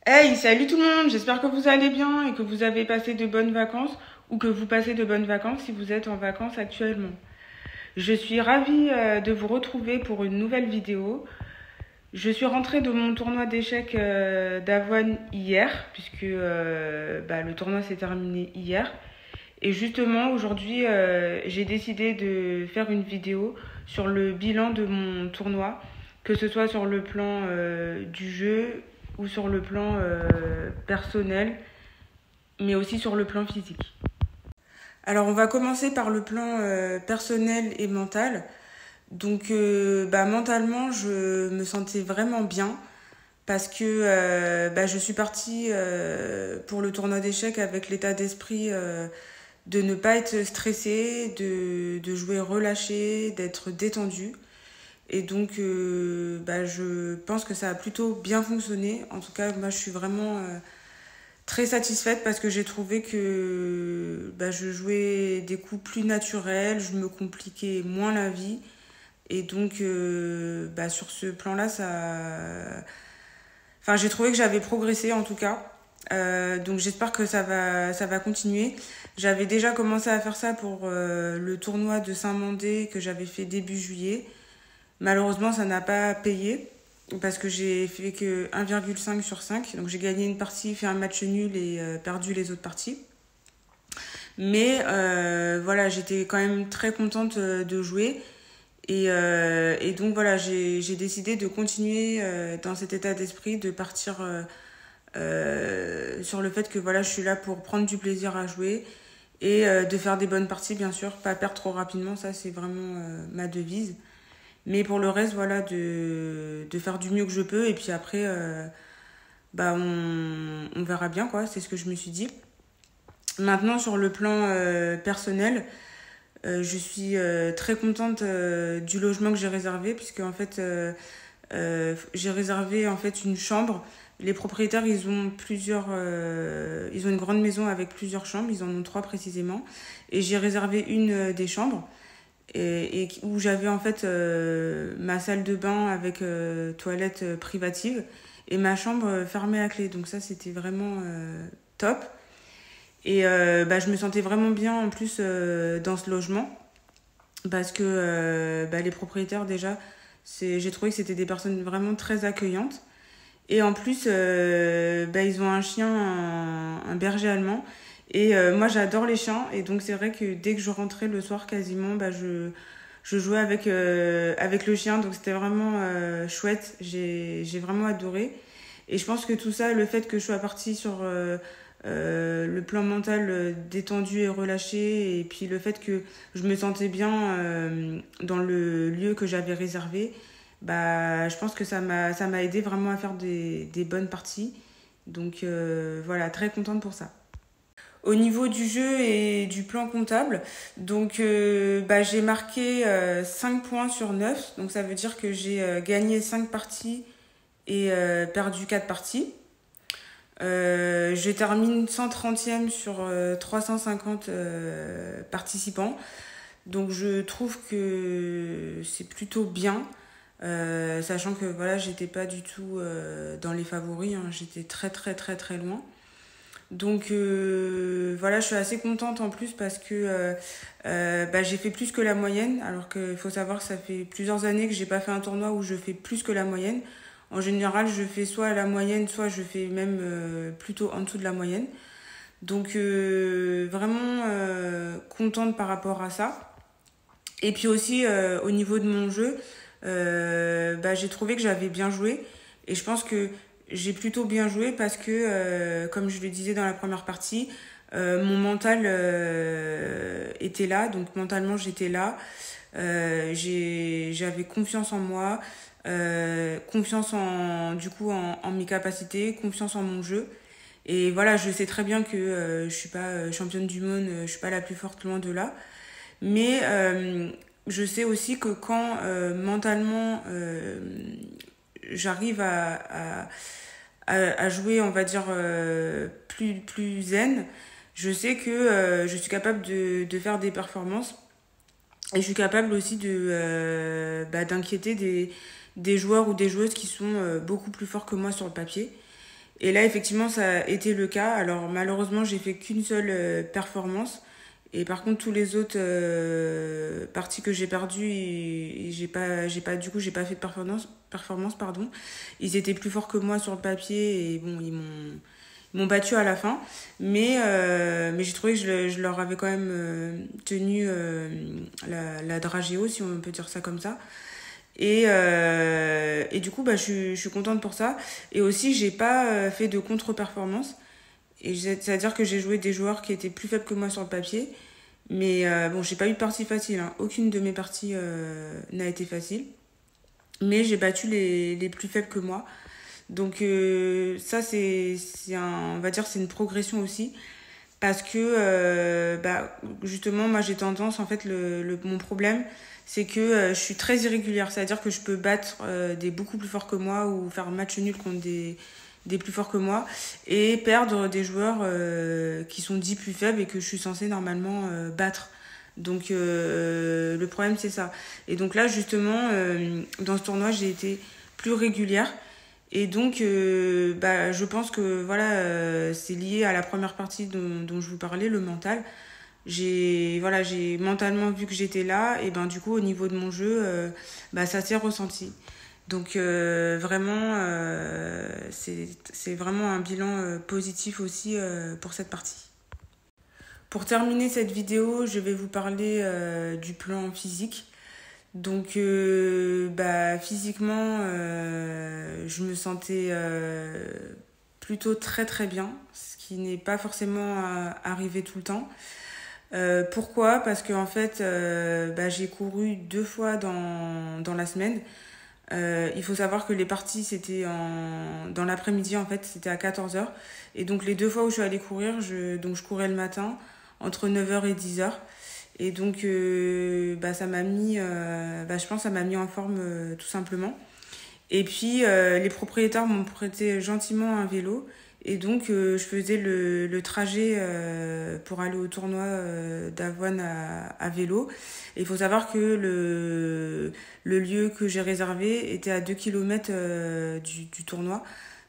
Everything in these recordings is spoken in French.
Hey, salut tout le monde, j'espère que vous allez bien et que vous avez passé de bonnes vacances ou que vous passez de bonnes vacances si vous êtes en vacances actuellement. Je suis ravie de vous retrouver pour une nouvelle vidéo. Je suis rentrée de mon tournoi d'échecs d'Avoine hier, puisque le tournoi s'est terminé hier. Et justement, aujourd'hui, j'ai décidé de faire une vidéo sur le bilan de mon tournoi, que ce soit sur le plan du jeu ou sur le plan personnel, mais aussi sur le plan physique. Alors, on va commencer par le plan personnel et mental. Donc, mentalement, je me sentais vraiment bien parce que je suis partie pour le tournoi d'échecs avec l'état d'esprit de ne pas être stressée, de jouer relâché, d'être détendue. Et donc, je pense que ça a plutôt bien fonctionné. En tout cas, moi, je suis vraiment très satisfaite parce que j'ai trouvé que je jouais des coups plus naturels, je me compliquais moins la vie. Et donc, sur ce plan-là, j'ai trouvé que j'avais progressé en tout cas. Donc j'espère que ça va continuer. J'avais déjà commencé à faire ça pour le tournoi de Saint-Mandé que j'avais fait début juillet. Malheureusement, ça n'a pas payé parce que j'ai fait que 1,5 sur 5. Donc j'ai gagné une partie, fait un match nul et perdu les autres parties. Mais voilà, j'étais quand même très contente de jouer. Et donc voilà, j'ai décidé de continuer dans cet état d'esprit, de partir sur le fait que voilà, je suis là pour prendre du plaisir à jouer et de faire des bonnes parties, bien sûr, pas perdre trop rapidement, ça c'est vraiment ma devise. Mais pour le reste, voilà, de faire du mieux que je peux et puis après, on verra bien, quoi, c'est ce que je me suis dit. Maintenant, sur le plan personnel, je suis très contente du logement que j'ai réservé, puisque en fait, j'ai réservé en fait une chambre. Les propriétaires, ils ont une grande maison avec plusieurs chambres. Ils en ont trois précisément. Et j'ai réservé une des chambres et où j'avais en fait ma salle de bain avec toilette privative et ma chambre fermée à clé. Donc ça, c'était vraiment top. Et je me sentais vraiment bien en plus dans ce logement parce que les propriétaires déjà, j'ai trouvé que c'était des personnes vraiment très accueillantes. Et en plus, ils ont un chien, un berger allemand. Et moi, j'adore les chiens. Et donc, c'est vrai que dès que je rentrais le soir, quasiment, je jouais avec le chien. Donc, c'était vraiment chouette. J'ai vraiment adoré. Et je pense que tout ça, le fait que je sois partie sur le plan mental détendu et relâché, et puis le fait que je me sentais bien dans le lieu que j'avais réservé, je pense que ça m'a aidé vraiment à faire des bonnes parties. Donc voilà, très contente pour ça. Au niveau du jeu et du plan comptable, donc j'ai marqué 5 points sur 9. Donc ça veut dire que j'ai gagné 5 parties et perdu 4 parties. Je termine 130e sur 350 participants. Donc je trouve que c'est plutôt bien. Sachant que voilà, j'étais pas du tout dans les favoris, hein. J'étais très très très très loin. Donc voilà, je suis assez contente en plus parce que j'ai fait plus que la moyenne, alors qu'il faut savoir que ça fait plusieurs années que j'ai pas fait un tournoi où je fais plus que la moyenne. En général, je fais soit la moyenne, soit je fais même plutôt en dessous de la moyenne. Donc vraiment contente par rapport à ça. Et puis aussi au niveau de mon jeu, j'ai trouvé que j'avais bien joué. Et je pense que j'ai plutôt bien joué parce que, comme je le disais dans la première partie, mon mental était là. Donc mentalement, j'étais là. J'avais confiance en moi, confiance en mes capacités, confiance en mon jeu. Et voilà, je sais très bien que je suis pas championne du monde, je suis pas la plus forte, loin de là. Mais je sais aussi que quand mentalement j'arrive à jouer, on va dire, plus zen, je sais que je suis capable de faire des performances. Et je suis capable aussi d'inquiéter des joueurs ou des joueuses qui sont beaucoup plus forts que moi sur le papier. Et là, effectivement, ça a été le cas. Alors, malheureusement, j'ai fait qu'une seule performance. Et par contre, tous les autres parties que j'ai perdues, et du coup, j'ai pas fait de performance, pardon. Ils étaient plus forts que moi sur le papier et bon, ils m'ont battu à la fin. Mais j'ai trouvé que je leur avais quand même tenu la dragéo, si on peut dire ça comme ça. Et du coup, bah, je suis contente pour ça. Et aussi, j'ai pas fait de contre-performance. C'est-à-dire que j'ai joué des joueurs qui étaient plus faibles que moi sur le papier. Mais bon, j'ai pas eu de partie facile, hein. Aucune de mes parties n'a été facile. Mais j'ai battu les plus faibles que moi. Donc ça, on va dire, c'est une progression aussi. Parce que, bah, justement, moi, j'ai tendance, en fait, mon problème, c'est que je suis très irrégulière. C'est-à-dire que je peux battre des beaucoup plus forts que moi ou faire un match nul contre des plus forts que moi et perdre des joueurs qui sont dits plus faibles et que je suis censée normalement battre. Donc le problème c'est ça. Et donc là justement dans ce tournoi j'ai été plus régulière et donc bah, je pense que voilà c'est lié à la première partie dont je vous parlais, le mental. J'ai mentalement vu que j'étais là et ben du coup au niveau de mon jeu bah, ça s'est ressenti. Donc vraiment, c'est vraiment un bilan positif aussi pour cette partie. Pour terminer cette vidéo, je vais vous parler du plan physique. Donc bah, physiquement, je me sentais plutôt très très bien, ce qui n'est pas forcément arrivé tout le temps. Pourquoi? Parce que en fait, bah, j'ai couru 2 fois dans la semaine. Il faut savoir que les parties, c'était dans l'après-midi, en fait, c'était à 14h. Et donc, les 2 fois où je suis allée courir, je courais le matin, entre 9h et 10h. Et donc, bah, je pense que ça m'a mis en forme, tout simplement. Et puis, les propriétaires m'ont prêté gentiment un vélo. Et donc, je faisais le trajet pour aller au tournoi d'Avoine à vélo. Et il faut savoir que le lieu que j'ai réservé était à 2 km du tournoi.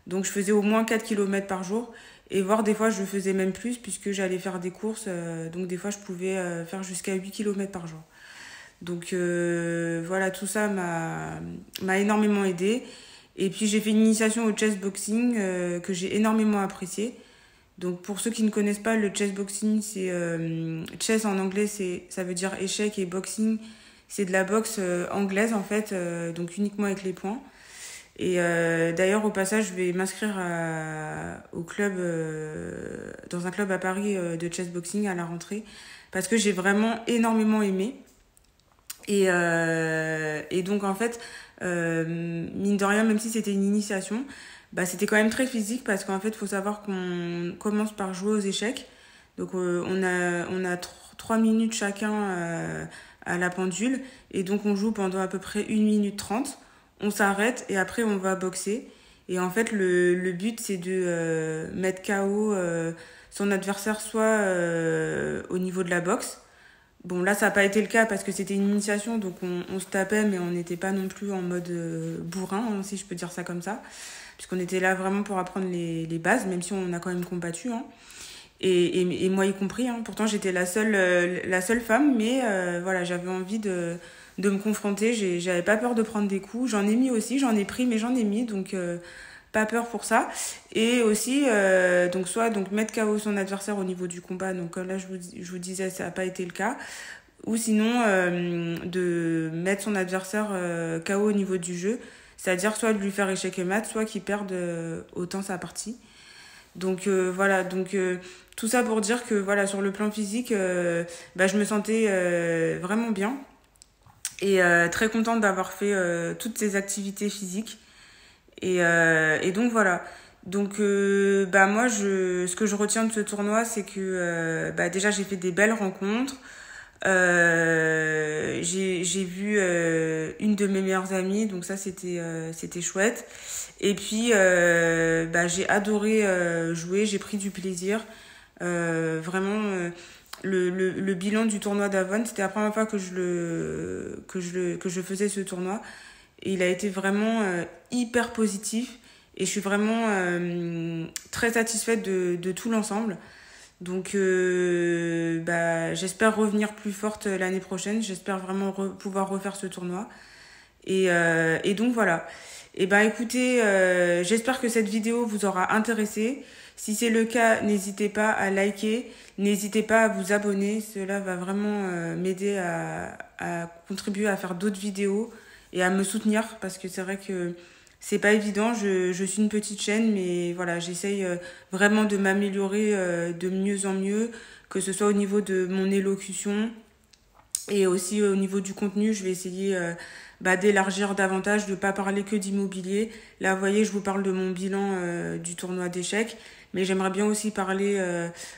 Donc, je faisais au moins 4 km par jour. Et voire des fois, je faisais même plus puisque j'allais faire des courses. Donc, des fois, je pouvais faire jusqu'à 8 km par jour. Donc voilà, tout ça m'a énormément aidé. Et puis j'ai fait une initiation au chess boxing que j'ai énormément apprécié. Donc pour ceux qui ne connaissent pas, le chess boxing, c'est chess en anglais, ça veut dire échec, et boxing, c'est de la boxe anglaise en fait, donc uniquement avec les poings. Et d'ailleurs au passage, je vais m'inscrire au club, dans un club à Paris de chess boxing à la rentrée, parce que j'ai vraiment énormément aimé. Et donc en fait, mine de rien, même si c'était une initiation, bah, c'était quand même très physique parce qu'en fait, il faut savoir qu'on commence par jouer aux échecs. Donc on a 3 minutes chacun à la pendule et donc on joue pendant à peu près 1 minute 30. On s'arrête et après on va boxer. Et en fait, le but c'est de mettre KO son adversaire soit au niveau de la boxe. Bon, là, ça n'a pas été le cas parce que c'était une initiation, donc on se tapait, mais on n'était pas non plus en mode bourrin, hein, si je peux dire ça comme ça. Puisqu'on était là vraiment pour apprendre les bases, même si on a quand même combattu. Hein. Et moi y compris. Hein. Pourtant, j'étais la seule femme, mais voilà, j'avais envie de me confronter. J'avais pas peur de prendre des coups. J'en ai mis aussi, j'en ai pris, mais j'en ai mis. Donc, pas peur pour ça. Et aussi, donc mettre KO son adversaire au niveau du combat. Donc là, je vous disais, ça n'a pas été le cas. Ou sinon, de mettre son adversaire KO au niveau du jeu. C'est-à-dire soit de lui faire échec et mat, soit qu'il perde autant sa partie. Donc voilà, donc tout ça pour dire que voilà, sur le plan physique, bah, je me sentais vraiment bien. Et très contente d'avoir fait toutes ces activités physiques. Et donc voilà. Donc bah moi ce que je retiens de ce tournoi c'est que bah déjà j'ai fait des belles rencontres. J'ai vu une de mes meilleures amies, donc ça c'était chouette. Et puis bah j'ai adoré jouer, j'ai pris du plaisir. Vraiment le bilan du tournoi d'Avon, c'était la première fois que je faisais ce tournoi. Et il a été vraiment hyper positif. Et je suis vraiment très satisfaite de tout l'ensemble. Donc, j'espère revenir plus forte l'année prochaine. J'espère vraiment pouvoir refaire ce tournoi. Et donc voilà. Et écoutez, j'espère que cette vidéo vous aura intéressé. Si c'est le cas, n'hésitez pas à liker, n'hésitez pas à vous abonner. Cela va vraiment m'aider à contribuer à faire d'autres vidéos et à me soutenir parce que c'est vrai que c'est pas évident. Je suis une petite chaîne, mais voilà, j'essaye vraiment de m'améliorer de mieux en mieux, que ce soit au niveau de mon élocution et aussi au niveau du contenu. Je vais essayer d'élargir davantage, de ne pas parler que d'immobilier. Là, vous voyez, je vous parle de mon bilan du tournoi d'échecs, mais j'aimerais bien aussi parler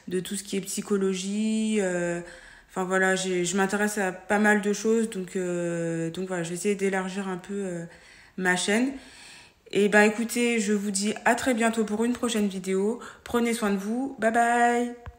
de tout ce qui est psychologie. Enfin voilà, je m'intéresse à pas mal de choses, donc voilà, je vais essayer d'élargir un peu ma chaîne. Et écoutez, je vous dis à très bientôt pour une prochaine vidéo. Prenez soin de vous. Bye bye!